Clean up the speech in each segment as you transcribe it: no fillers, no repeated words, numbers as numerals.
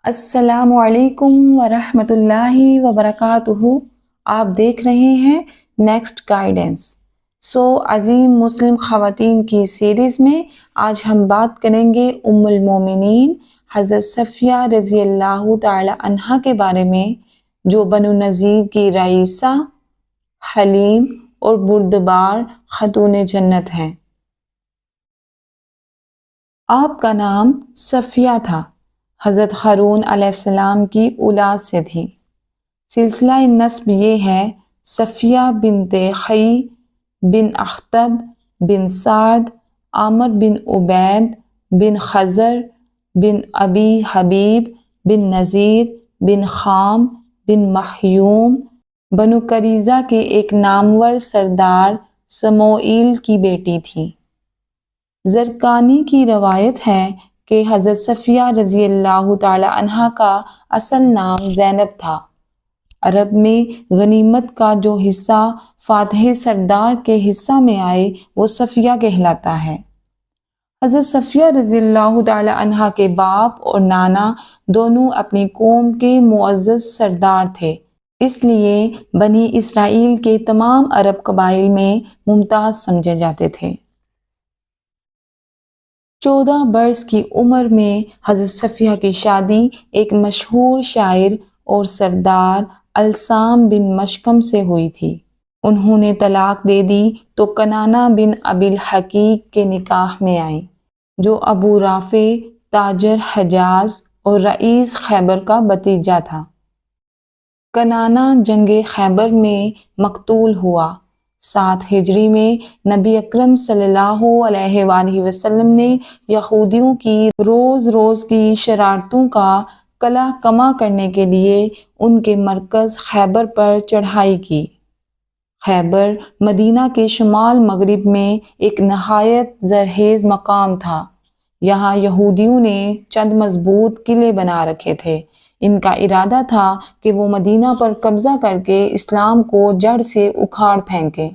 السلام علیکم ورحمۃ اللہ وبرکاتہ۔ آپ دیکھ رہے ہیں نیکسٹ گائیڈنس۔ عظیم مسلم خواتین کی سیریز میں آج ہم بات کریں گے ام المومنین حضرت صفیہ رضی اللہ تعالی عنہا کے بارے میں، جو بنو نذیر کی رئیسہ، حلیم اور بردبار خاتون جنت ہیں۔ آپ کا نام صفیہ تھا، حضرت ہارون علیہ السلام کی اولاد سے تھی۔ سلسلہ نسب یہ ہے: صفیہ بنت حی بن اخطب بن سعد، عامر بن عبید بن خزر بن ابی حبیب بن نذیر بن خام بن محیوم، بنو قریظہ کے ایک نامور سردار سموئیل کی بیٹی تھی۔ زرقانی کی روایت ہے کہ حضرت صفیہ رضی اللہ تعالی عنہا کا اصل نام زینب تھا۔ عرب میں غنیمت کا جو حصہ فاتح سردار کے حصہ میں آئے وہ صفیہ کہلاتا ہے۔ حضرت صفیہ رضی اللہ تعالی عنہا کے باپ اور نانا دونوں اپنی قوم کے معزز سردار تھے، اس لیے بنی اسرائیل کے تمام عرب قبائل میں ممتاز سمجھے جاتے تھے۔ 14 برس کی عمر میں حضرت صفیہ کی شادی ایک مشہور شاعر اور سردار السام بن مشکم سے ہوئی تھی۔ انہوں نے طلاق دے دی تو کنانہ بن ابی الحقیق کے نکاح میں آئیں، جو ابو رافع تاجر حجاز اور رئیس خیبر کا بھتیجا تھا۔ کنانہ جنگ خیبر میں مقتول ہوا۔ 7 ہجری میں نبی اکرم صلی اللہ علیہ وآلہ وسلم نے یہودیوں کی روز کی شرارتوں کا قلع کما کرنے کے لیے ان کے مرکز خیبر پر چڑھائی کی۔ خیبر مدینہ کے شمال مغرب میں ایک نہایت زرخیز مقام تھا۔ یہاں یہودیوں نے چند مضبوط قلعے بنا رکھے تھے۔ ان کا ارادہ تھا کہ وہ مدینہ پر قبضہ کر کے اسلام کو جڑ سے اکھاڑ پھینکیں۔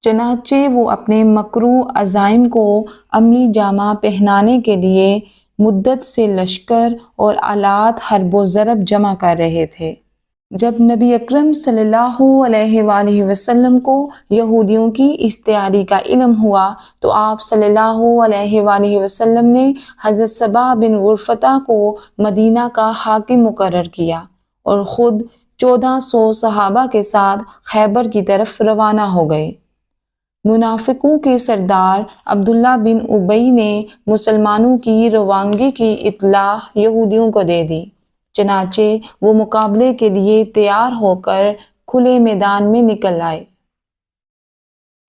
چنانچہ وہ اپنے مکروہ عزائم کو عملی جامہ پہنانے کے لیے مدت سے لشکر اور آلات حرب و ضرب جمع کر رہے تھے۔ جب نبی اکرم صلی اللہ علیہ وآلہ وسلم کو یہودیوں کی اس تیاری کا علم ہوا تو آپ صلی اللہ علیہ وآلہ وسلم نے حضرت صبا بن ورفطہ کو مدینہ کا حاکم مقرر کیا اور خود 1400 صحابہ کے ساتھ خیبر کی طرف روانہ ہو گئے۔ منافقوں کے سردار عبداللہ بن ابی نے مسلمانوں کی روانگی کی اطلاع یہودیوں کو دے دی، چنانچہ وہ مقابلے کے لیے تیار ہو کر کھلے میدان میں نکل آئے۔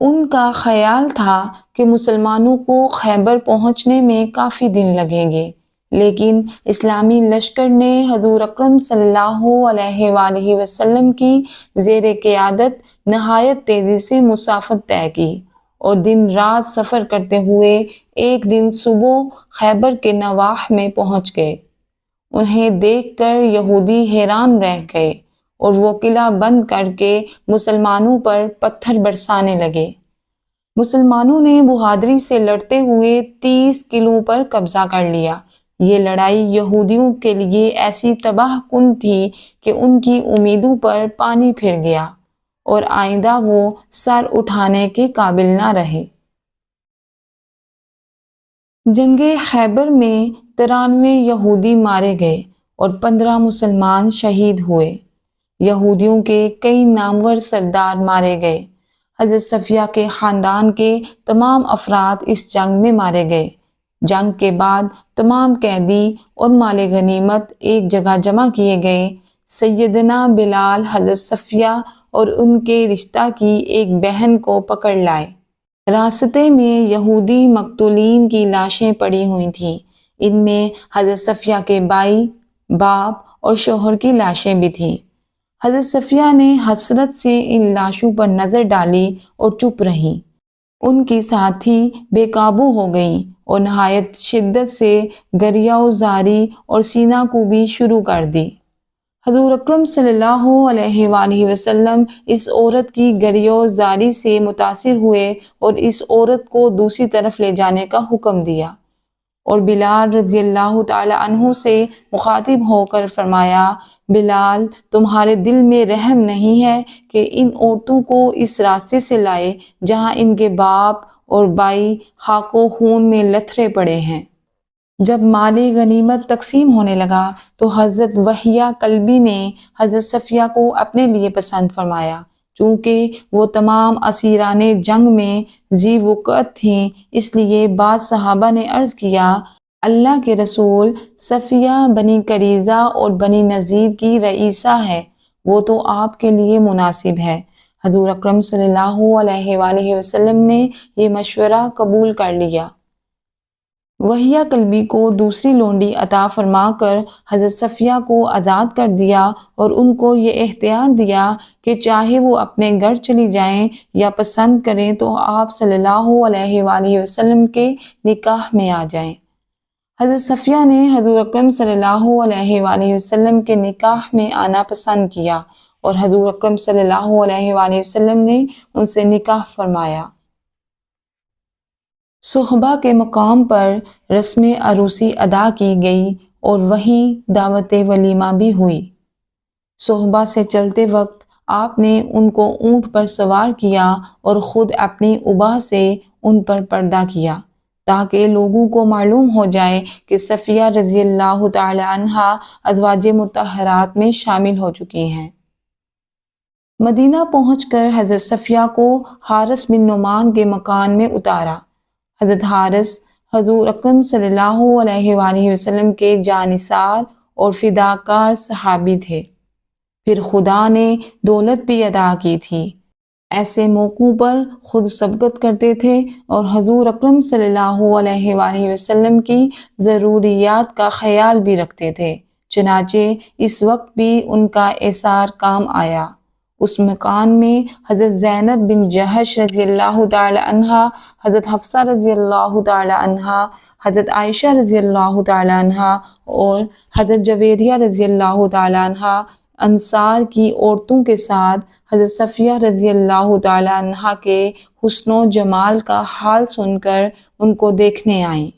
ان کا خیال تھا کہ مسلمانوں کو خیبر پہنچنے میں کافی دن لگیں گے، لیکن اسلامی لشکر نے حضور اکرم صلی اللہ علیہ وآلہ وسلم کی زیر قیادت نہایت تیزی سے مسافت طے کی اور دن رات سفر کرتے ہوئے ایک دن صبح خیبر کے نواح میں پہنچ گئے۔ انہیں دیکھ کر یہودی حیران رہ گئے اور وہ قلعہ بند کر کے مسلمانوں پر پتھر برسانے لگے۔ مسلمانوں نے بہادری سے لڑتے ہوئے 30 قلعوں پر قبضہ کر لیا۔ یہ لڑائی یہودیوں کے لیے ایسی تباہ کن تھی کہ ان کی امیدوں پر پانی پھر گیا اور آئندہ وہ سر اٹھانے کے قابل نہ رہے۔ جنگ خیبر میں 93 یہودی مارے گئے اور 15 مسلمان شہید ہوئے۔ یہودیوں کے کئی نامور سردار مارے گئے۔ حضرت صفیہ کے خاندان کے تمام افراد اس جنگ میں مارے گئے۔ جنگ کے بعد تمام قیدی اور مال غنیمت ایک جگہ جمع کیے گئے۔ سیدنا بلال حضرت صفیہ اور ان کے رشتہ کی ایک بہن کو پکڑ لائے۔ راستے میں یہودی مقتولین کی لاشیں پڑی ہوئی تھیں۔ ان میں حضرت صفیہ کے بھائی، باپ اور شوہر کی لاشیں بھی تھیں۔ حضرت صفیہ نے حسرت سے ان لاشوں پر نظر ڈالی اور چپ رہیں۔ ان کی ساتھی بے قابو ہو گئیں اور نہایت شدت سے گریہ زاری اور سینہ کوبی شروع کر دی۔ حضور اکرم صلی اللہ علیہ وآلہ وسلم اس عورت کی گریہ زاری سے متاثر ہوئے اور اس عورت کو دوسری طرف لے جانے کا حکم دیا۔ اور بلال رضی اللہ تعالی عنہ سے مخاطب ہو کر فرمایا، بلال تمہارے دل میں رحم نہیں ہے کہ ان عورتوں کو اس راستے سے لائے جہاں ان کے باپ اور بھائی خاک و خون میں لتھڑے پڑے ہیں۔ جب مال غنیمت تقسیم ہونے لگا تو حضرت وحیہ کلبی نے حضرت صفیہ کو اپنے لیے پسند فرمایا، چونکہ وہ تمام اسیران جنگ میں ذی وقت تھیں، اس لیے بعض صحابہ نے عرض کیا، اللہ کے رسول، صفیہ بنی کریزہ اور بنی نذیر کی رئیسہ ہے، وہ تو آپ کے لیے مناسب ہے۔ حضور اکرم صلی اللہ علیہ وآلہ وسلم نے یہ مشورہ قبول کر لیا۔ وحیہ کلبی کو دوسری لونڈی عطا فرما کر حضرت صفیہ کو آزاد کر دیا اور ان کو یہ اختیار دیا کہ چاہے وہ اپنے گھر چلی جائیں یا پسند کریں تو آپ صلی اللہ علیہ وآلہ وسلم کے نکاح میں آ جائیں۔ حضرت صفیہ نے حضور اکرم صلی اللہ علیہ وآلہ وسلم کے نکاح میں آنا پسند کیا اور حضور اکرم صلی اللہ علیہ وآلہ وسلم نے ان سے نکاح فرمایا۔ صحبہ کے مقام پر رسم عروسی ادا کی گئی اور وہیں دعوت ولیمہ بھی ہوئی۔ صحبہ سے چلتے وقت آپ نے ان کو اونٹ پر سوار کیا اور خود اپنی ابا سے ان پر پردہ کیا تاکہ لوگوں کو معلوم ہو جائے کہ صفیہ رضی اللہ تعالی عنہا ازواج مطہرات میں شامل ہو چکی ہیں۔ مدینہ پہنچ کر حضرت صفیہ کو حارث بن نعمان کے مکان میں اتارا۔ حضرت حارث حضور اکرم صلی اللہ علیہ وآلہ وسلم کے جانثار اور فداکار صحابی تھے، پھر خدا نے دولت بھی عطا کی تھی، ایسے موقعوں پر خود سبقت کرتے تھے اور حضور اکرم صلی اللہ علیہ وآلہ وسلم کی ضروریات کا خیال بھی رکھتے تھے، چنانچہ اس وقت بھی ان کا ایثار کام آیا۔ اس مکان میں حضرت زینب بن جہش رضی اللہ تعالی عنہا، حضرت حفصہ رضی اللہ تعالی عنہا، حضرت عائشہ رضی اللہ تعالی عنہا اور حضرت جویریہ رضی اللہ تعالی عنہا انصار کی عورتوں کے ساتھ حضرت صفیہ رضی اللہ تعالی عنہا کے حسن و جمال کا حال سن کر ان کو دیکھنے آئیں۔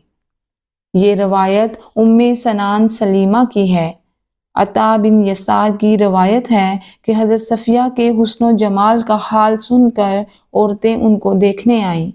یہ روایت ام سنان سلیمہ کی ہے۔ عطا بن یسار کی روایت ہے کہ حضرت صفیہ کے حسن و جمال کا حال سن کر عورتیں ان کو دیکھنے آئیں۔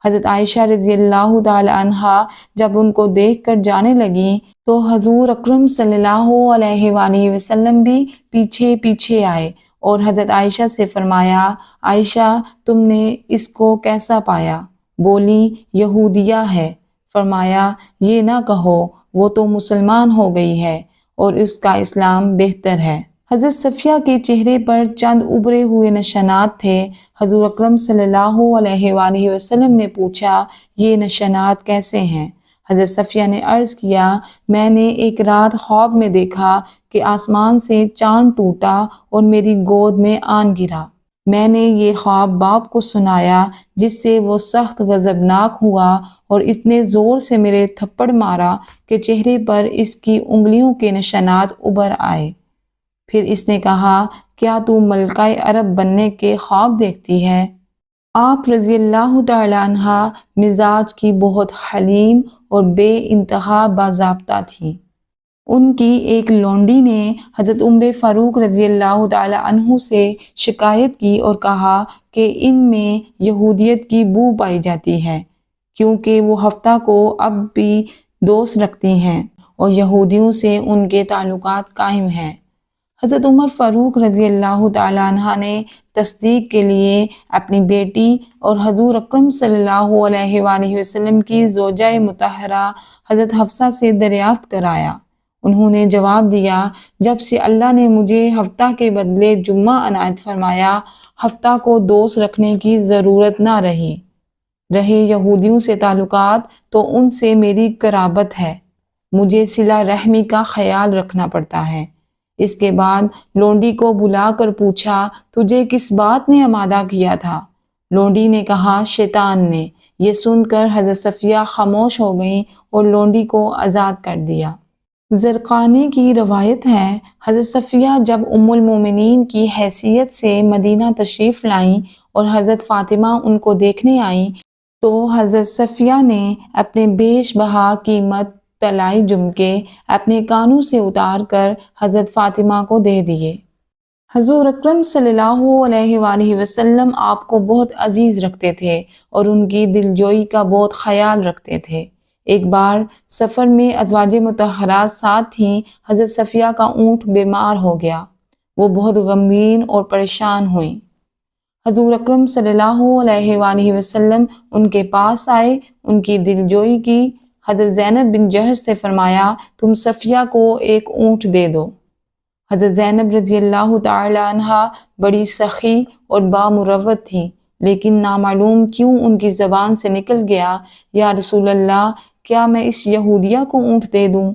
حضرت عائشہ رضی اللہ تعالی عنہا جب ان کو دیکھ کر جانے لگیں تو حضور اکرم صلی اللہ علیہ وآلہ وسلم بھی پیچھے پیچھے آئے اور حضرت عائشہ سے فرمایا، عائشہ تم نے اس کو کیسا پایا؟ بولی یہودیہ ہے۔ فرمایا یہ نہ کہو، وہ تو مسلمان ہو گئی ہے اور اس کا اسلام بہتر ہے۔ حضرت صفیہ کے چہرے پر چند ابھرے ہوئے نشانات تھے۔ حضور اکرم صلی اللہ علیہ وآلہ وسلم نے پوچھا، یہ نشانات کیسے ہیں؟ حضرت صفیہ نے عرض کیا، میں نے ایک رات خواب میں دیکھا کہ آسمان سے چاند ٹوٹا اور میری گود میں آن گرا۔ میں نے یہ خواب باپ کو سنایا جس سے وہ سخت غضبناک ہوا اور اتنے زور سے میرے تھپڑ مارا کہ چہرے پر اس کی انگلیوں کے نشانات ابھر آئے۔ پھر اس نے کہا، کیا تو ملکہ عرب بننے کے خواب دیکھتی ہے؟ آپ رضی اللہ تعالی عنہا مزاج کی بہت حلیم اور بے انتہا باضابطہ تھی۔ ان کی ایک لونڈی نے حضرت عمر فاروق رضی اللہ تعالی عنہ سے شکایت کی اور کہا کہ ان میں یہودیت کی بو پائی جاتی ہے، کیونکہ وہ ہفتہ کو اب بھی دوست رکھتی ہیں اور یہودیوں سے ان کے تعلقات قائم ہیں۔ حضرت عمر فاروق رضی اللہ تعالی عنہ نے تصدیق کے لیے اپنی بیٹی اور حضور اکرم صلی اللہ علیہ وآلہ وسلم کی زوجہ مطہرہ حضرت حفصہ سے دریافت کرایا۔ انہوں نے جواب دیا، جب سے اللہ نے مجھے ہفتہ کے بدلے جمعہ عنایت فرمایا، ہفتہ کو دوست رکھنے کی ضرورت نہ رہی۔ رہے یہودیوں سے تعلقات تو ان سے میری قرابت ہے، مجھے صلہ رحمی کا خیال رکھنا پڑتا ہے۔ اس کے بعد لونڈی کو بلا کر پوچھا، تجھے کس بات نے آمادہ کیا تھا؟ لونڈی نے کہا، شیطان نے۔ یہ سن کر حضرت صفیہ خاموش ہو گئیں اور لونڈی کو آزاد کر دیا۔ زرقانی کی روایت ہے، حضرت صفیہ جب ام المومنین کی حیثیت سے مدینہ تشریف لائیں اور حضرت فاطمہ ان کو دیکھنے آئیں تو حضرت صفیہ نے اپنے بیش بہا قیمت طلائی جھمکے اپنے کانوں سے اتار کر حضرت فاطمہ کو دے دیے۔ حضور اکرم صلی اللہ علیہ وآلہ وسلم آپ کو بہت عزیز رکھتے تھے اور ان کی دلجوئی کا بہت خیال رکھتے تھے۔ ایک بار سفر میں ازواج مطہرات ساتھ تھیں۔ حضرت صفیہ کا اونٹ بیمار ہو گیا۔ وہ بہت غمگین اور پریشان ہوئیں۔ حضور اکرم صلی اللہ علیہ وآلہ وسلم ان کے پاس آئے، ان کی دلجوئی کی۔ حضرت زینب بن جہش سے فرمایا، تم صفیہ کو ایک اونٹ دے دو۔ حضرت زینب رضی اللہ تعالی عنہا بڑی سخی اور بامروت تھی، لیکن نامعلوم کیوں ان کی زبان سے نکل گیا، یا رسول اللہ، کیا میں اس یہودیہ کو اونٹ دے دوں؟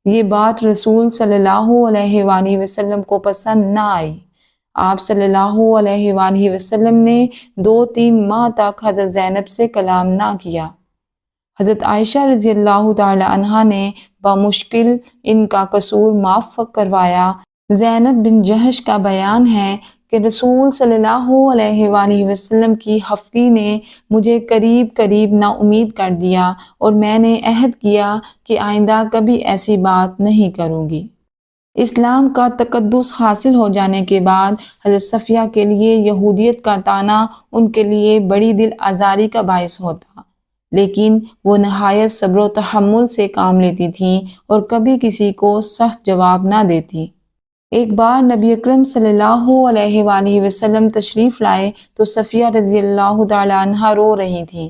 یہ بات رسول صلی اللہ علیہ وآلہ وسلم کو پسند نہ آئی۔ آپ صلی اللہ علیہ وآلہ وسلم نے 2-3 ماہ تک حضرت زینب سے کلام نہ کیا۔ حضرت عائشہ رضی اللہ تعالی عنہا نے بمشکل ان کا قصور معاف کروایا۔ زینب بن جہش کا بیان ہے کہ رسول صلی اللہ علیہ وآلہ وسلم کی حفقی نے مجھے قریب نا امید کر دیا اور میں نے عہد کیا کہ آئندہ کبھی ایسی بات نہیں کروں گی۔ اسلام کا تقدس حاصل ہو جانے کے بعد حضرت صفیہ کے لیے یہودیت کا طعنہ ان کے لیے بڑی دل آزاری کا باعث ہوتا، لیکن وہ نہایت صبر و تحمل سے کام لیتی تھیں اور کبھی کسی کو سخت جواب نہ دیتی۔ ایک بار نبی اکرم صلی اللہ علیہ وآلہ وسلم تشریف لائے تو صفیہ رضی اللہ تعالی عنہا رو رہی تھیں۔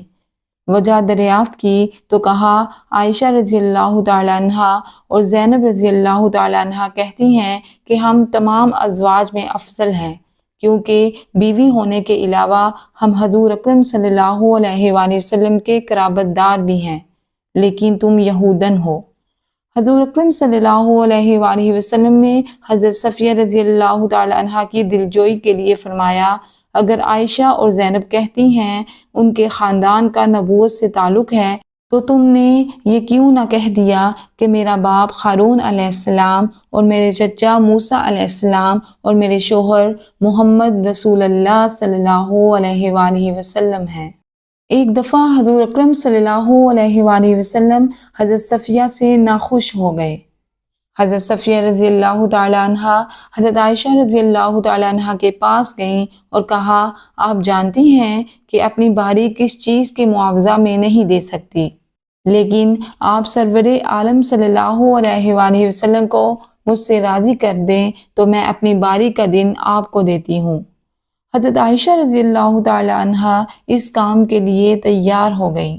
وجہ دریافت کی تو کہا، عائشہ رضی اللہ تعالی عنہا اور زینب رضی اللہ تعالی عنہا کہتی ہیں کہ ہم تمام ازواج میں افضل ہیں، کیونکہ بیوی ہونے کے علاوہ ہم حضور اکرم صلی اللہ علیہ وآلہ وسلم کے قرابت دار بھی ہیں، لیکن تم یہودن ہو۔ حضور اکرم صلی اللہ علیہ وآلہ وسلم نے حضرت صفیہ رضی اللہ تعالی عنہا کی دلجوئی کے لیے فرمایا، اگر عائشہ اور زینب کہتی ہیں ان کے خاندان کا نبوت سے تعلق ہے تو تم نے یہ کیوں نہ کہہ دیا کہ میرا باپ ہارون علیہ السلام اور میرے چچا موسیٰ علیہ السلام اور میرے شوہر محمد رسول اللہ صلی اللہ علیہ وآلہ وسلم ہیں۔ ایک دفعہ حضور اکرم صلی اللہ علیہ وآلہ وسلم حضرت صفیہ سے ناخوش ہو گئے۔ حضرت صفیہ رضی اللہ تعالی عنہا حضرت عائشہ رضی اللہ تعالی عنہا کے پاس گئیں اور کہا، آپ جانتی ہیں کہ اپنی باری کس چیز کے معاوضہ میں نہیں دے سکتی، لیکن آپ سرور عالم صلی اللہ علیہ وآلہ وسلم کو مجھ سے راضی کر دیں تو میں اپنی باری کا دن آپ کو دیتی ہوں۔ حضرت عائشہ رضی اللہ تعالی عنہا اس کام کے لیے تیار ہو گئیں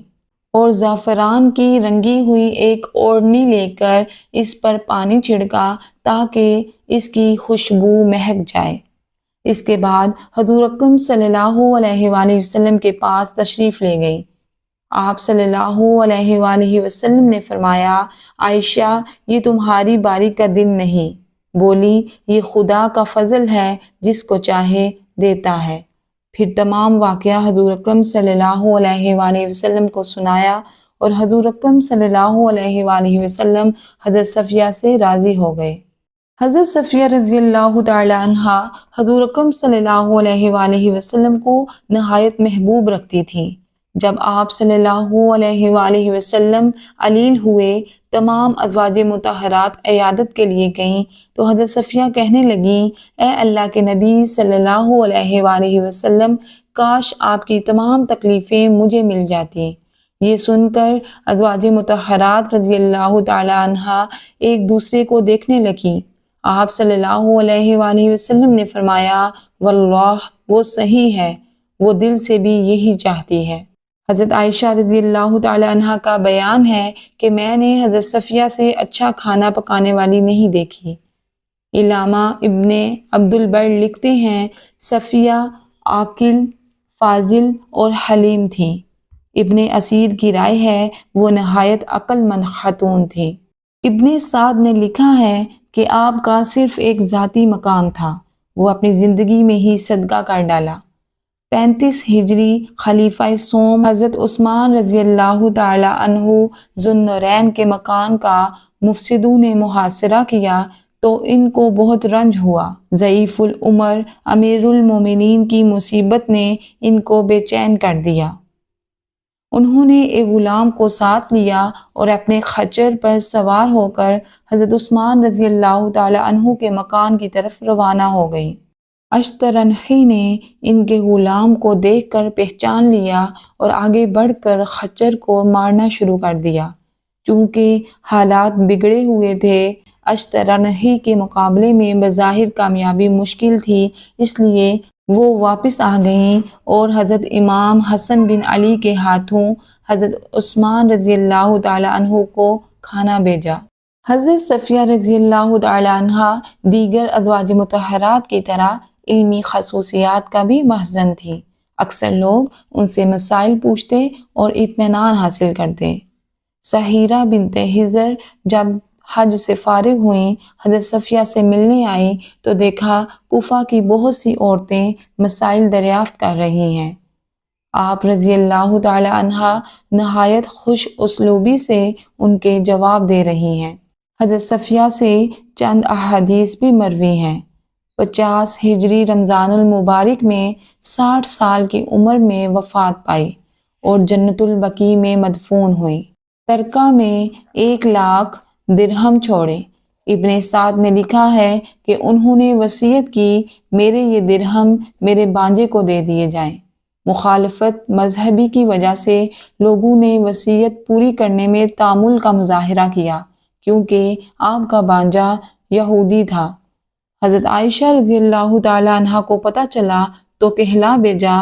اور زعفران کی رنگی ہوئی ایک اوڑھنی لے کر اس پر پانی چھڑکا تاکہ اس کی خوشبو مہک جائے۔ اس کے بعد حضور اکرم صلی اللہ علیہ وآلہ وسلم کے پاس تشریف لے گئی۔ آپ صلی اللہ علیہ وآلہ وسلم نے فرمایا، عائشہ یہ تمہاری باری کا دن نہیں، بولی یہ خدا کا فضل ہے، جس کو چاہے دیتا ہے۔ پھر تمام واقعہ حضور اکرم صلی اللہ علیہ وآلہ وسلم کو سنایا اور حضور اکرم صلی اللہ علیہ وآلہ وسلم حضرت صفیہ سے راضی ہو گئے۔ حضرت صفیہ رضی اللہ تعالی عنہا حضور اکرم صلی اللہ علیہ وآلہ وسلم کو نہایت محبوب رکھتی تھیں۔ جب آپ صلی اللہ علیہ وآلہ وسلم علیل ہوئے، تمام ازواج مطہرات عیادت کے لیے گئیں تو حضرت صفیہ کہنے لگیں، اے اللہ کے نبی صلی اللہ علیہ وآلہ وسلم، کاش آپ کی تمام تکلیفیں مجھے مل جاتی۔ یہ سن کر ازواج مطہرات رضی اللہ تعالی عنہا ایک دوسرے کو دیکھنے لگیں۔ آپ صلی اللہ علیہ وآلہ وسلم نے فرمایا، واللہ وہ صحیح ہے، وہ دل سے بھی یہی چاہتی ہے۔ حضرت عائشہ رضی اللہ تعالی عنہا کا بیان ہے کہ میں نے حضرت صفیہ سے اچھا کھانا پکانے والی نہیں دیکھی۔ علامہ ابن عبد البر لکھتے ہیں، صفیہ عاقل، فاضل اور حلیم تھیں۔ ابن اسیر کی رائے ہے وہ نہایت عقل مند خاتون تھی۔ ابن سعد نے لکھا ہے کہ آپ کا صرف ایک ذاتی مکان تھا، وہ اپنی زندگی میں ہی صدقہ کر ڈالا۔ 35 ہجری خلیفہ سوم حضرت عثمان رضی اللہ تعالی عنہ ذو النورین کے مکان کا مفسدوں نے محاصرہ کیا تو ان کو بہت رنج ہوا۔ ضعیف العمر امیر المومنین کی مصیبت نے ان کو بے چین کر دیا۔ انہوں نے ایک غلام کو ساتھ لیا اور اپنے خچر پر سوار ہو کر حضرت عثمان رضی اللہ تعالی عنہ کے مکان کی طرف روانہ ہو گئی۔ اشترنہی نے ان کے غلام کو دیکھ کر پہچان لیا اور آگے بڑھ کر خچر کو مارنا شروع کر دیا۔ چونکہ حالات بگڑے ہوئے تھے، اشترنہی کے مقابلے میں بظاہر کامیابی مشکل تھی، اس لیے وہ واپس آ گئیں اور حضرت امام حسن بن علی کے ہاتھوں حضرت عثمان رضی اللہ تعالی عنہ کو کھانا بھیجا۔ حضرت صفیہ رضی اللہ تعالی عنہا دیگر ازواج مطہرات کی طرح علمی خصوصیات کا بھی مخزن تھی۔ اکثر لوگ ان سے مسائل پوچھتے اور اطمینان حاصل کرتے۔ سہیرہ بنت حضر جب حج سے فارغ ہوئیں، حضرت صفیہ سے ملنے آئیں تو دیکھا کوفہ کی بہت سی عورتیں مسائل دریافت کر رہی ہیں۔ آپ رضی اللہ تعالی عنہا نہایت خوش اسلوبی سے ان کے جواب دے رہی ہیں۔ حضرت صفیہ سے چند احادیث بھی مروی ہیں۔ 50 ہجری رمضان المبارک میں 60 سال کی عمر میں وفات پائی اور جنت البقیع میں مدفون ہوئی۔ ترکہ میں 1 لاکھ درہم چھوڑے۔ ابن سعد نے لکھا ہے کہ انہوں نے وصیت کی، میرے یہ درہم میرے بانجے کو دے دیے جائیں۔ مخالفت مذہبی کی وجہ سے لوگوں نے وصیت پوری کرنے میں تامل کا مظاہرہ کیا، کیونکہ آپ کا بانجا یہودی تھا۔ حضرت عائشہ رضی اللہ تعالی عنہا کو پتہ چلا تو کہلا بھیجا